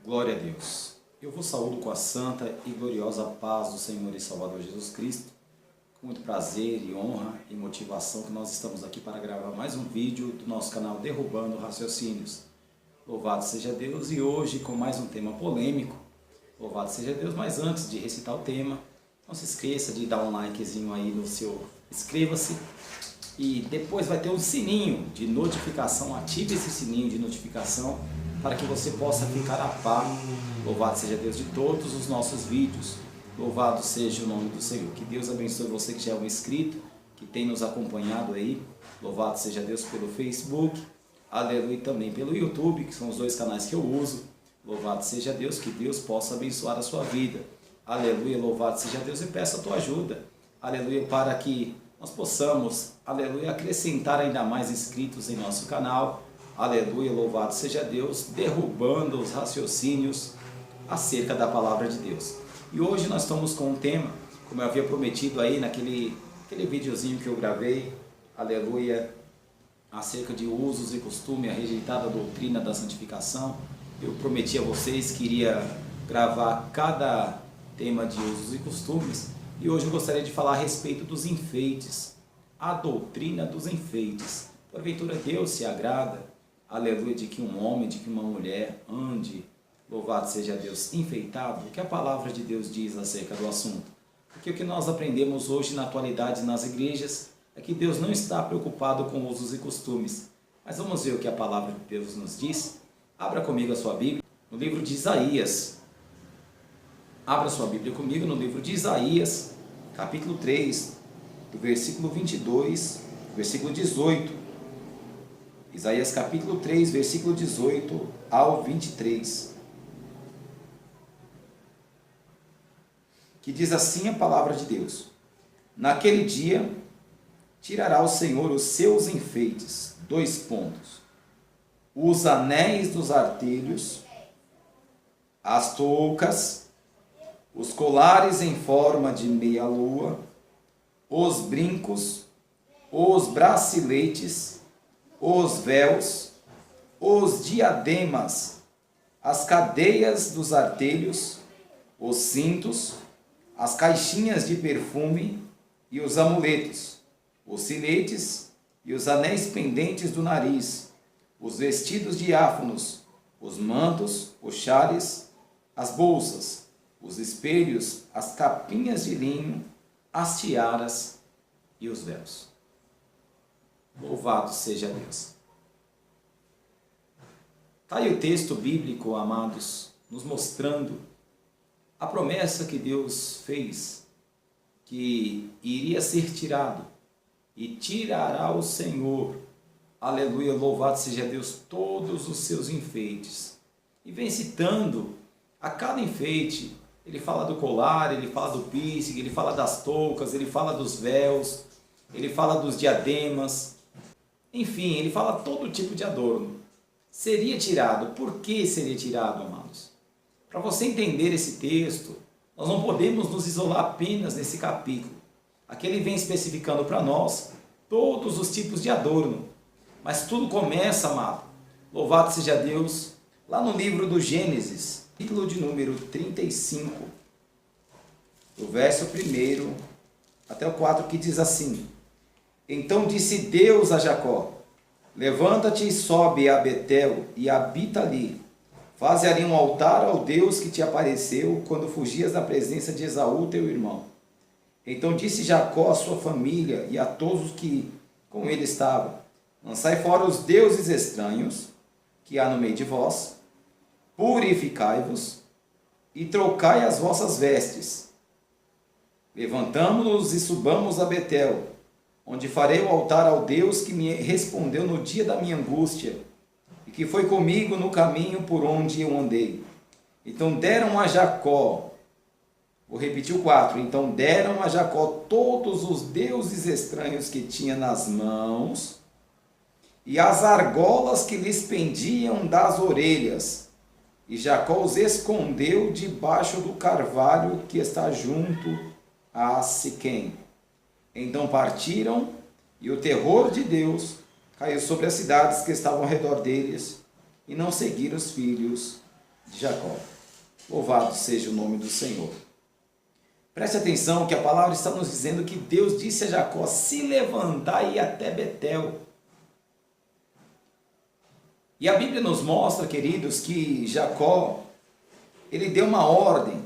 Glória a Deus. Eu vos saúdo com a santa e gloriosa paz do Senhor e Salvador Jesus Cristo. Com muito prazer e honra e motivação que nós estamos aqui para gravar mais um vídeo do nosso canal Derrubando Raciocínios. Louvado seja Deus, e hoje com mais um tema polêmico. Louvado seja Deus, mas antes de recitar o tema, não se esqueça de dar um likezinho aí no seu inscreva-se. E depois vai ter um sininho de notificação, ative esse sininho de notificação para que você possa ficar a par. Louvado seja Deus de todos os nossos vídeos. Louvado seja o nome do Senhor. Que Deus abençoe você que já é um inscrito, que tem nos acompanhado aí. Louvado seja Deus pelo Facebook, aleluia, e também pelo YouTube, que são os dois canais que eu uso. Louvado seja Deus, que Deus possa abençoar a sua vida. Aleluia, louvado seja Deus, e peço a tua ajuda. Aleluia, para que nós possamos, aleluia, acrescentar ainda mais inscritos em nosso canal. Aleluia, louvado seja Deus, derrubando os raciocínios acerca da palavra de Deus. E hoje nós estamos com um tema, como eu havia prometido aí naquele videozinho que eu gravei, aleluia, acerca de usos e costumes, a rejeitada doutrina da santificação. Eu prometi a vocês que iria gravar cada tema de usos e costumes, e hoje eu gostaria de falar a respeito dos enfeites, a doutrina dos enfeites. Porventura Deus se agrada, aleluia, de que um homem, de que uma mulher ande, louvado seja Deus, enfeitado? O que a palavra de Deus diz acerca do assunto? Porque o que nós aprendemos hoje na atualidade nas igrejas é que Deus não está preocupado com usos e costumes. Mas vamos ver o que a palavra de Deus nos diz. Abra comigo a sua Bíblia no livro de Isaías. Abra sua Bíblia comigo no livro de Isaías, capítulo 3, do versículo 22, versículo 18. Isaías capítulo 3, versículo 18 ao 23. Que diz assim a palavra de Deus: naquele dia tirará o Senhor os seus enfeites, os anéis dos artelhos, as toucas, os colares em forma de meia-lua, os brincos, os braceletes, os véus, os diademas, as cadeias dos artelhos, os cintos, as caixinhas de perfume e os amuletos, os sinetes e os anéis pendentes do nariz, os vestidos diáfanos, os mantos, os xales, as bolsas, os espelhos, as capinhas de linho, as tiaras e os véus. Louvado seja Deus. Está aí o texto bíblico, amados, nos mostrando a promessa que Deus fez, que iria ser tirado, e tirará o Senhor, aleluia, louvado seja Deus, todos os seus enfeites. E vem citando a cada enfeite. Ele fala do colar, ele fala do piercing, ele fala das toucas, ele fala dos véus, ele fala dos diademas. Enfim, ele fala todo tipo de adorno. Seria tirado. Por que seria tirado, amados? Para você entender esse texto, nós não podemos nos isolar apenas nesse capítulo. Aqui ele vem especificando para nós todos os tipos de adorno. Mas tudo começa, amado, louvado seja Deus, lá no livro do Gênesis, capítulo de número 35, do verso 1 até o 4, que diz assim: então disse Deus a Jacó: levanta-te e sobe a Betel e habita ali. Faze ali um altar ao Deus que te apareceu quando fugias da presença de Esaú, teu irmão. Então disse Jacó à sua família e a todos que com ele estavam: lançai fora os deuses estranhos que há no meio de vós, purificai-vos e trocai as vossas vestes. Levantamo-nos e subamos a Betel, onde farei o altar ao Deus que me respondeu no dia da minha angústia, e que foi comigo no caminho por onde eu andei. Então deram a Jacó, vou repetir o 4, então deram a Jacó todos os deuses estranhos que tinha nas mãos, e as argolas que lhes pendiam das orelhas, e Jacó os escondeu debaixo do carvalho que está junto a Siquém. Então partiram, e o terror de Deus caiu sobre as cidades que estavam ao redor deles, e não seguiram os filhos de Jacó. Louvado seja o nome do Senhor. Preste atenção que a palavra está nos dizendo que Deus disse a Jacó se levantar e ir até Betel. E a Bíblia nos mostra, queridos, que Jacó, ele deu uma ordem,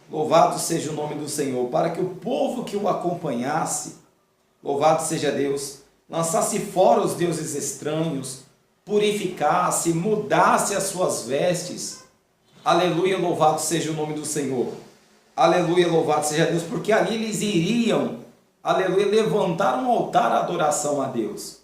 louvado seja o nome do Senhor, para que o povo que o acompanhasse, louvado seja Deus, lançasse fora os deuses estranhos, purificasse, mudasse as suas vestes. Aleluia, louvado seja o nome do Senhor. Aleluia, louvado seja Deus, porque ali eles iriam, aleluia, levantar um altar à adoração a Deus.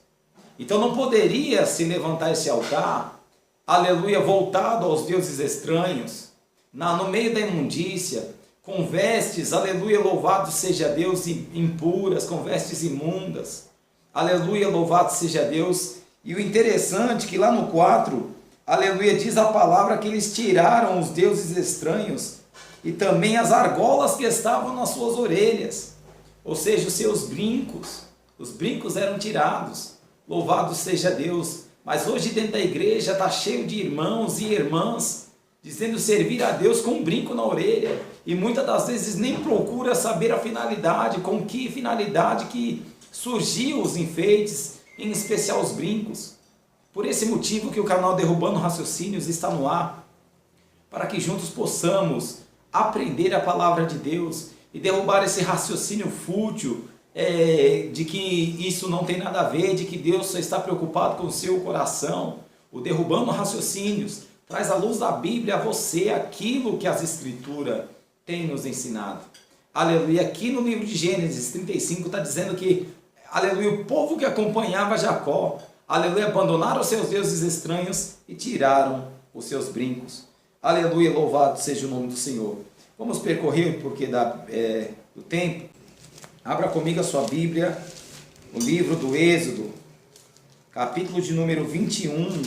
Então não poderia se levantar esse altar, aleluia, voltado aos deuses estranhos, no meio da imundícia, com vestes, aleluia, louvado seja Deus, impuras, com vestes imundas. Aleluia, louvado seja Deus. E o interessante é que lá no 4, aleluia, diz a palavra que eles tiraram os deuses estranhos e também as argolas que estavam nas suas orelhas, ou seja, os seus brincos. Os brincos eram tirados. Louvado seja Deus. Mas hoje dentro da igreja está cheio de irmãos e irmãs dizendo servir a Deus com um brinco na orelha. E muitas das vezes nem procura saber a finalidade, com que finalidade que surgiu os enfeites, em especial os brincos. Por esse motivo que o canal Derrubando Raciocínios está no ar, para que juntos possamos aprender a palavra de Deus e derrubar esse raciocínio fútil, de que isso não tem nada a ver, de que Deus só está preocupado com o seu coração. O Derrubando Raciocínios traz à luz da Bíblia a você aquilo que as Escrituras têm nos ensinado. Aleluia, aqui no livro de Gênesis 35 está dizendo que, aleluia, o povo que acompanhava Jacó, aleluia, abandonaram os seus deuses estranhos e tiraram os seus brincos. Aleluia, louvado seja o nome do Senhor. Vamos percorrer, porque do tempo. Abra comigo a sua Bíblia, o livro do Êxodo, capítulo de número 21,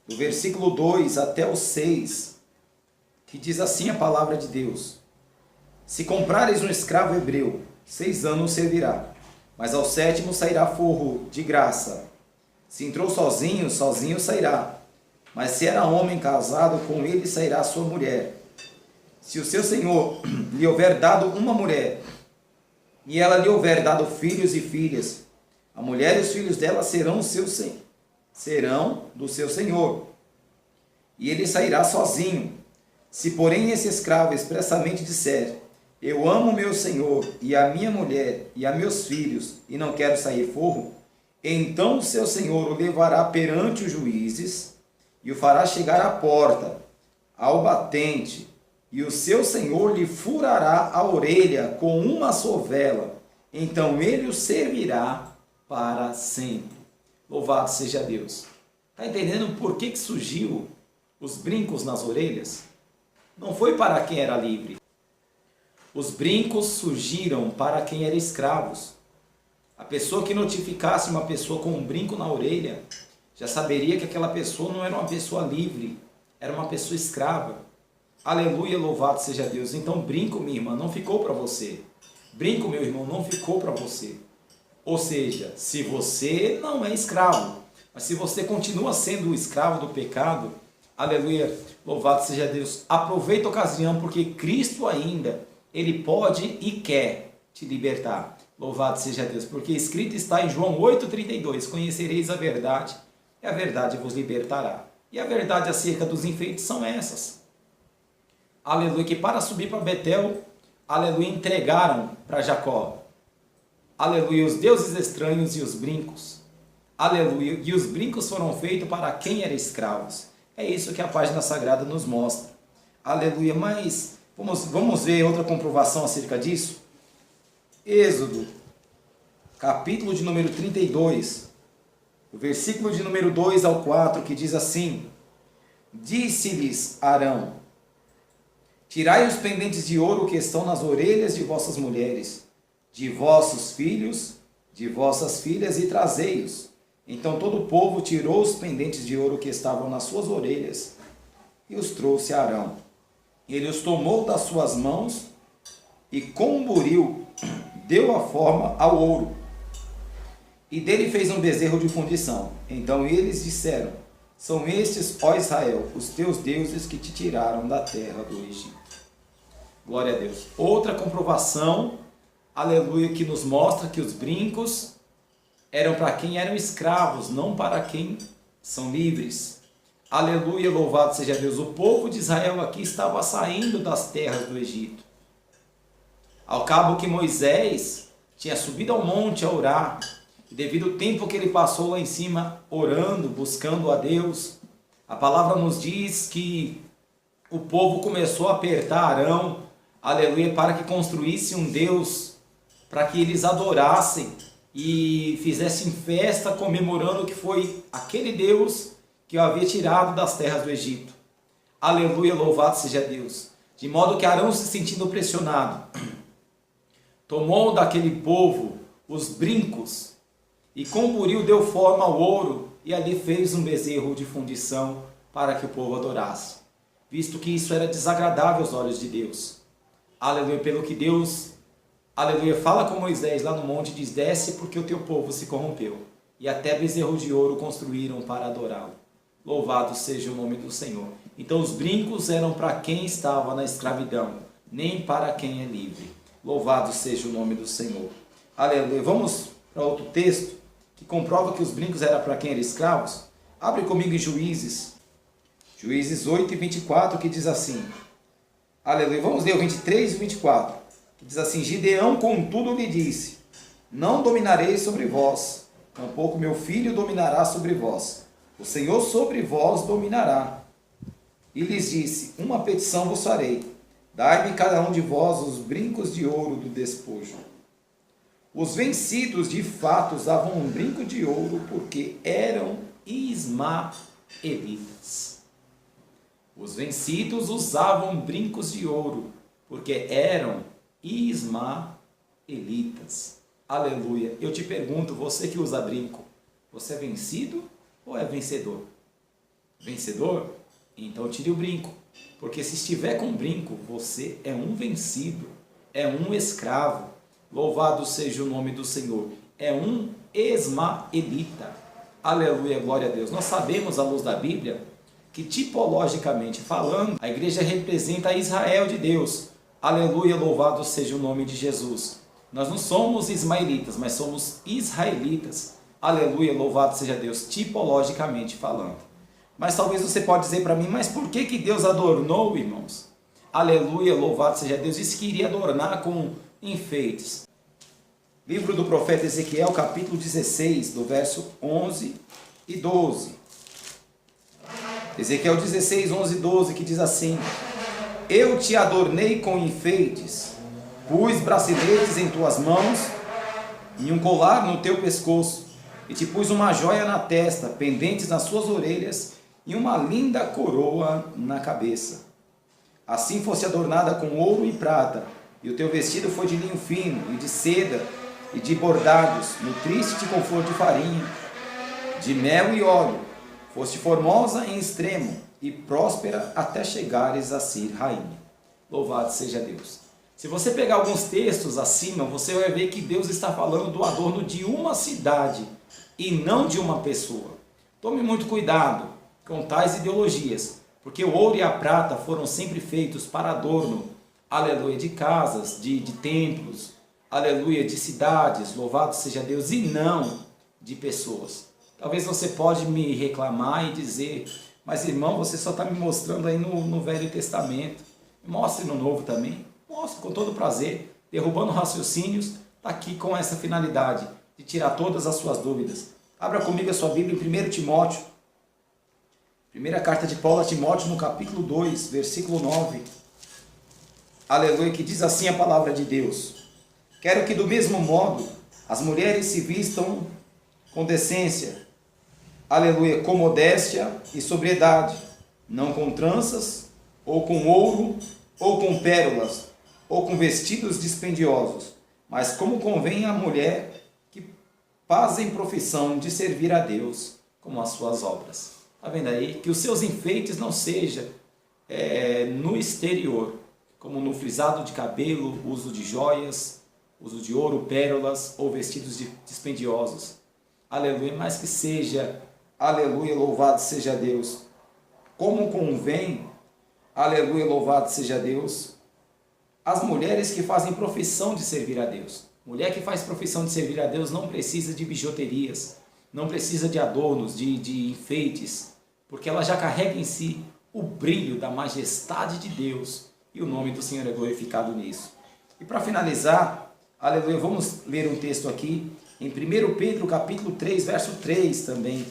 do versículo 2 até o 6, que diz assim a palavra de Deus: Se comprares um escravo hebreu, 6 anos servirá, mas ao 7º sairá forro de graça. Se entrou sozinho, sozinho sairá, mas se era homem casado, com ele sairá sua mulher. Se o seu senhor lhe houver dado uma mulher, e ela lhe houver dado filhos e filhas, a mulher e os filhos dela serão do seu senhor, e ele sairá sozinho. Se porém esse escravo expressamente disser: Eu amo meu senhor e a minha mulher e a meus filhos, e não quero sair forro, então o seu senhor o levará perante os juízes e o fará chegar à porta, ao batente, e o seu senhor lhe furará a orelha com uma sovela, então ele o servirá para sempre. Louvado seja Deus. Está entendendo por que surgiu os brincos nas orelhas? Não foi para quem era livre. Os brincos surgiram para quem era escravos. A pessoa que notificasse uma pessoa com um brinco na orelha, já saberia que aquela pessoa não era uma pessoa livre, era uma pessoa escrava. Aleluia, louvado seja Deus. Então brinco, minha irmã, não ficou para você. Brinco, meu irmão, não ficou para você. Ou seja, se você não é escravo, mas se você continua sendo o escravo do pecado, aleluia, louvado seja Deus, aproveita a ocasião, porque Cristo ainda, Ele pode e quer te libertar. Louvado seja Deus, porque escrito está em João 8,32, conhecereis a verdade, e a verdade vos libertará. E a verdade acerca dos enfeites são essas. Aleluia, que para subir para Betel, aleluia, entregaram para Jacó, aleluia, os deuses estranhos e os brincos, aleluia, e os brincos foram feitos para quem era escravos. É isso que a página sagrada nos mostra, aleluia. Mas vamos ver outra comprovação acerca disso. Êxodo, capítulo de número 32, o versículo de número 2 ao 4, que diz assim: Disse-lhes Arão: Tirai os pendentes de ouro que estão nas orelhas de vossas mulheres, de vossos filhos, de vossas filhas, e trazei-os. Então todo o povo tirou os pendentes de ouro que estavam nas suas orelhas e os trouxe a Arão. Ele os tomou das suas mãos e com um buril deu a forma ao ouro. E dele fez um bezerro de fundição. Então eles disseram: São estes, ó Israel, os teus deuses que te tiraram da terra do Egito. Glória a Deus. Outra comprovação, aleluia, que nos mostra que os brincos eram para quem eram escravos, não para quem são livres. Aleluia, louvado seja Deus. O povo de Israel aqui estava saindo das terras do Egito. Ao cabo que Moisés tinha subido ao monte a orar, e devido ao tempo que ele passou lá em cima orando, buscando a Deus, a palavra nos diz que o povo começou a apertar Arão, aleluia, para que construísse um Deus, para que eles adorassem e fizessem festa comemorando que foi aquele Deus que o havia tirado das terras do Egito. Aleluia, louvado seja Deus. De modo que Arão, se sentindo pressionado, tomou daquele povo os brincos e com buril deu forma ao ouro e ali fez um bezerro de fundição para que o povo adorasse, visto que isso era desagradável aos olhos de Deus. Aleluia, pelo que Deus, aleluia, fala com Moisés lá no monte e diz: desce porque o teu povo se corrompeu. E até bezerro de ouro construíram para adorá-lo. Louvado seja o nome do Senhor. Então os brincos eram para quem estava na escravidão, nem para quem é livre. Louvado seja o nome do Senhor. Aleluia. Vamos para outro texto que comprova que os brincos eram para quem era escravos. Abre comigo em Juízes 8 e 24, que diz assim. Aleluia. Vamos ler o 23 e 24. Que diz assim: Gideão, contudo, lhe disse: não dominarei sobre vós, tampouco meu filho dominará sobre vós. O Senhor sobre vós dominará. E lhes disse: uma petição vos farei. Dai-me cada um de vós os brincos de ouro do despojo. Os vencidos de fato usavam um brinco de ouro porque eram ismaelitas. Os vencidos usavam brincos de ouro porque eram ismaelitas. Aleluia. Eu te pergunto, você que usa brinco, você é vencido ou é vencedor? Vencedor? Então tire o brinco. Porque se estiver com brinco, você é um vencido, é um escravo. Louvado seja o nome do Senhor. É um ismaelita. Aleluia, glória a Deus. Nós sabemos, à luz da Bíblia, que tipologicamente falando, a igreja representa Israel de Deus. Aleluia, louvado seja o nome de Jesus. Nós não somos ismaelitas, mas somos israelitas. Aleluia, louvado seja Deus, tipologicamente falando. Mas talvez você pode dizer para mim, mas por que Deus adornou, irmãos? Aleluia, louvado seja Deus, disse que iria adornar com enfeites. Livro do profeta Ezequiel, capítulo 16, do verso 11 e 12. Ezequiel 16, 11 e 12, que diz assim: eu te adornei com enfeites, pus braceletes em tuas mãos e um colar no teu pescoço, e te pus uma joia na testa, pendentes nas suas orelhas, e uma linda coroa na cabeça. Assim fosse adornada com ouro e prata, e o teu vestido foi de linho fino, e de seda, e de bordados, nutriste-te com flor de farinha, de mel e óleo. Foste formosa em extremo, e próspera até chegares a ser rainha. Louvado seja Deus. Se você pegar alguns textos acima, você vai ver que Deus está falando do adorno de uma cidade, e não de uma pessoa. Tome muito cuidado com tais ideologias, porque o ouro e a prata foram sempre feitos para adorno, aleluia, de casas, de templos, aleluia, de cidades, louvado seja Deus, e não de pessoas. Talvez você pode me reclamar e dizer: mas irmão, você só está me mostrando aí no Velho Testamento, mostre no Novo também. Mostre com todo prazer, derrubando raciocínios, está aqui com essa finalidade de tirar todas as suas dúvidas. Abra comigo a sua Bíblia em 1 Timóteo, primeira carta de Paulo a Timóteo, no capítulo 2, versículo 9. Aleluia, que diz assim a palavra de Deus: quero que do mesmo modo as mulheres se vistam com decência, aleluia, com modéstia e sobriedade, não com tranças, ou com ouro, ou com pérolas, ou com vestidos dispendiosos, mas como convém à mulher que fazem profissão de servir a Deus como as suas obras. Está vendo aí? Que os seus enfeites não sejam no exterior, como no frisado de cabelo, uso de joias, uso de ouro, pérolas ou vestidos dispendiosos. Aleluia, mas que seja aleluia, louvado seja Deus, como convém, aleluia, louvado seja Deus, as mulheres que fazem profissão de servir a Deus. Mulher que faz profissão de servir a Deus não precisa de bijuterias, não precisa de adornos, de enfeites, porque ela já carrega em si o brilho da majestade de Deus e o nome do Senhor é glorificado nisso. E para finalizar, aleluia, vamos ler um texto aqui em 1 Pedro capítulo 3, verso 3 também,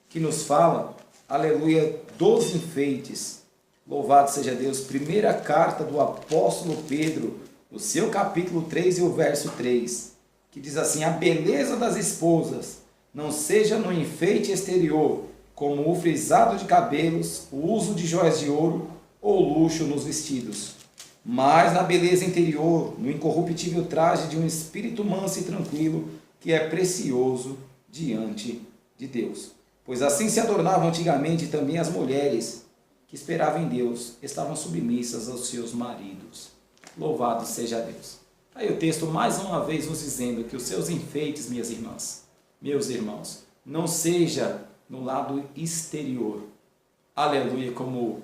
que nos fala, aleluia, dos enfeites. Louvado seja Deus. Primeira carta do apóstolo Pedro, o seu capítulo 3 e o verso 3, que diz assim: a beleza das esposas não seja no enfeite exterior, como o frisado de cabelos, o uso de joias de ouro ou luxo nos vestidos, mas na beleza interior, no incorruptível traje de um espírito manso e tranquilo, que é precioso diante de Deus. Pois assim se adornavam antigamente também as mulheres que esperavam em Deus, estavam submissas aos seus maridos. Louvado seja Deus. Aí o texto mais uma vez nos dizendo que os seus enfeites, minhas irmãs, meus irmãos, não seja no lado exterior, aleluia, como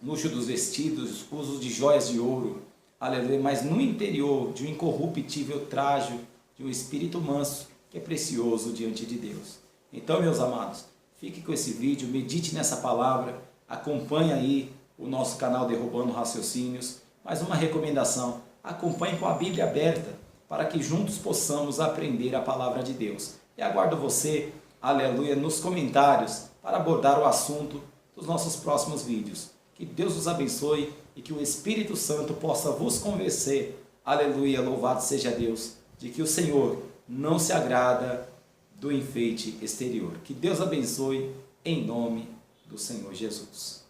luxo dos vestidos, uso de joias de ouro, aleluia, mas no interior de um incorruptível traje, de um espírito manso, que é precioso diante de Deus. Então, meus amados, fique com esse vídeo, medite nessa palavra, acompanhe aí o nosso canal Derrubando Raciocínios. Mais uma recomendação, acompanhe com a Bíblia aberta, para que juntos possamos aprender a palavra de Deus. E aguardo você, aleluia, nos comentários, para abordar o assunto dos nossos próximos vídeos. Que Deus os abençoe e que o Espírito Santo possa vos convencer, aleluia, louvado seja Deus, de que o Senhor não se agrada do enfeite exterior. Que Deus abençoe em nome do Senhor Jesus.